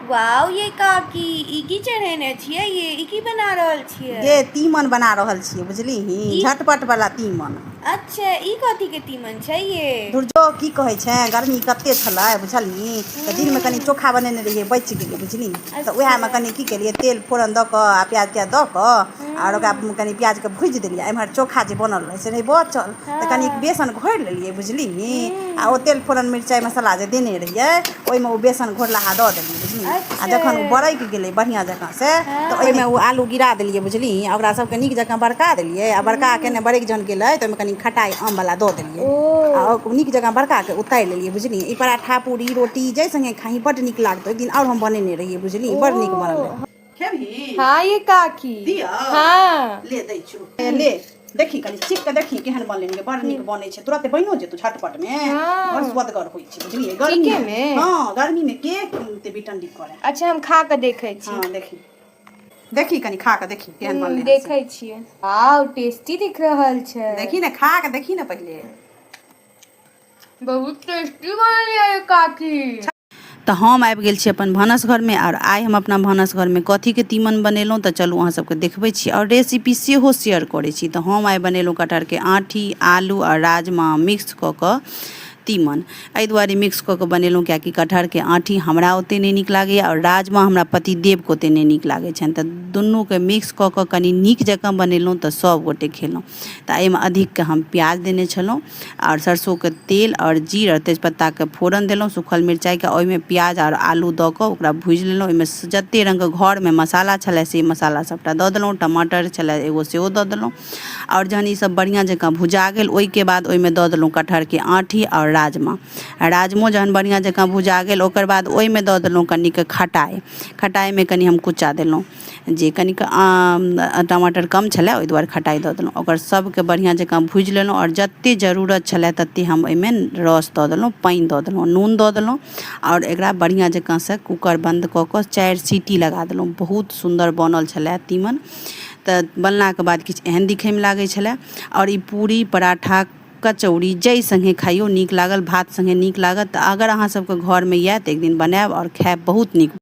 Wow ये काकी ई की चढ़ेने छियै ये ई की बना रहल छियै ये तीमन बना रहल छियै बुझलिही झटपट वाला तीमन। अच्छा ई कथी के तीमन छै ये दुर्जो की कहै छै गर्मी कते छलै बुझलिही तऽ दिन में कनी चोखा बनेने रहियै बचि गेलै बुझली तऽ उएह में कनी की केलियै तेल फोरन दऽ कऽ आ प्याज त्याज दऽ कऽ और ओकरा कनी प्याज के भूजि देलियै। एम्हर चोखा जे बनल रहै से नहीं बचल तऽ कनी बेसन घोरि लेलियै बुझलिही आ ओ तेल फोरन मिरचाई मसाला जे देने रहियै ओहिमे ओ बेसन घोरलाहा दऽ देलियै बुझली आ जखन ओ बरकि गेलै बढ़िआँ जकाँ से तऽ ओहिमे ओ आलू गिरा देलियै बुझली आ ओकरा सबके नीक जकाँ बड़का देलियै आ बड़का केने बरकि जहन गेलै तऽ ओहिमे कनी खटाई आम वाला दऽ देलियै आ नीक जकाँ बड़का के उतारि लेलियै बुझली। ई पराठा पूरी रोटी जै संगे खाही बड्ड नीक लागतौ। एक दिन और हम बनेने रहियै बुझली बड्ड नीक बनल रहै। खेबही हाँ ये काकी दिया हाँ ले दै छियौ ले देखी कनी चीख के देखी केहन बनलै बड़ नीक बनै छै तुरंत बनियो जेतौ झटपट में बड़ स्वदगर होइ छै बुझलियै गर्मी में। हाँ गर्मी में के ते बिटंडी करे। अच्छा हम खा के देखे छी। हाँ देखी देखी कनी खा के देखी केहन बनलै देखे छियै वाओ टेस्टी दिख रहल छै। देखी ना खा के देखी ना पहले बहुत टेस्टी बनलै ये काकी। तऽ हम आबि गेल छी अपन भानस घर में और आइ हम अपना भानस घर में कथी के तीमन बनेलहुँ तऽ चलू अहाँ सबके देखबै छी और रेसिपी सेहो शेयर करै छी। तऽ हम आइ बनेलहुँ कटहर के आँठी आलू और राजमा मिक्स कऽ कऽ तीमन। एहि दुआरे मिक्स कऽ कऽ बनेलहुँ कियाकि कटहर के आँठी हमरा ओते नहीं नीक लागैए और राजमा हमरा पतिदेव के ओते नहीं नीक लागै छनि तऽ दुनू के मिक्स कऽ कऽ कनी नीक जकाँ बनेलहुँ तऽ सब गोटे खेलहुँ। तऽ एहिमे अधिक के हम प्याज देने छलहुँ और सरसों के तेल और जीर और तेजपत्ता के फोरन देलहुँ सूखल मिरचाई के ओहिमे प्याज और आलू दऽ कऽ ओकरा भूजि लेलहुँ। ओहिमे जते रंग के घर में मसाला छलै से मसाला सबटा दऽ देलहुँ। टमाटर छलै एगो सेहो दऽ देलहुँ और जहन ई सब बढ़िआँ जकाँ भुजा गेल ओहिके बाद ओहिमे दऽ देलहुँ कटहर के आँठी और राजमो जहन बढ़िआँ जकाँ भुजा गेल ओकर बाद ओहिमे दऽ देलहुँ कनिक खटाइमे कनि हम कुच्चा देलहुँ जे कनिक टमाटर कम छलै ओहि दुआरे खटाइ दऽ देलहुँ। ओकर सबके बढ़िआँ जकाँ भुजि लेलहुँ और जतेक जरूरत छलै ततेक हम ओहिमे रस दऽ देलहुँ पानि दऽ देलहुँ नून दऽ देलहुँ और एकरा बढ़िआँ जकाँ से कूकर बंद कऽ कऽ 4 सीटी लगा देलहुँ। बहुत सुन्दर बनल छलै तीमन। तऽ बनलाके बाद किछु एहन दिखैमे लागै छलै और ई पूरी पराठा कचौड़ी जै संगे खाइयो नीक लागल भात संगे नीक लागत। तऽ अगर अहाँ सबके घर में यऽ तऽ एक दिन बनायब और खायब बहुत नीक।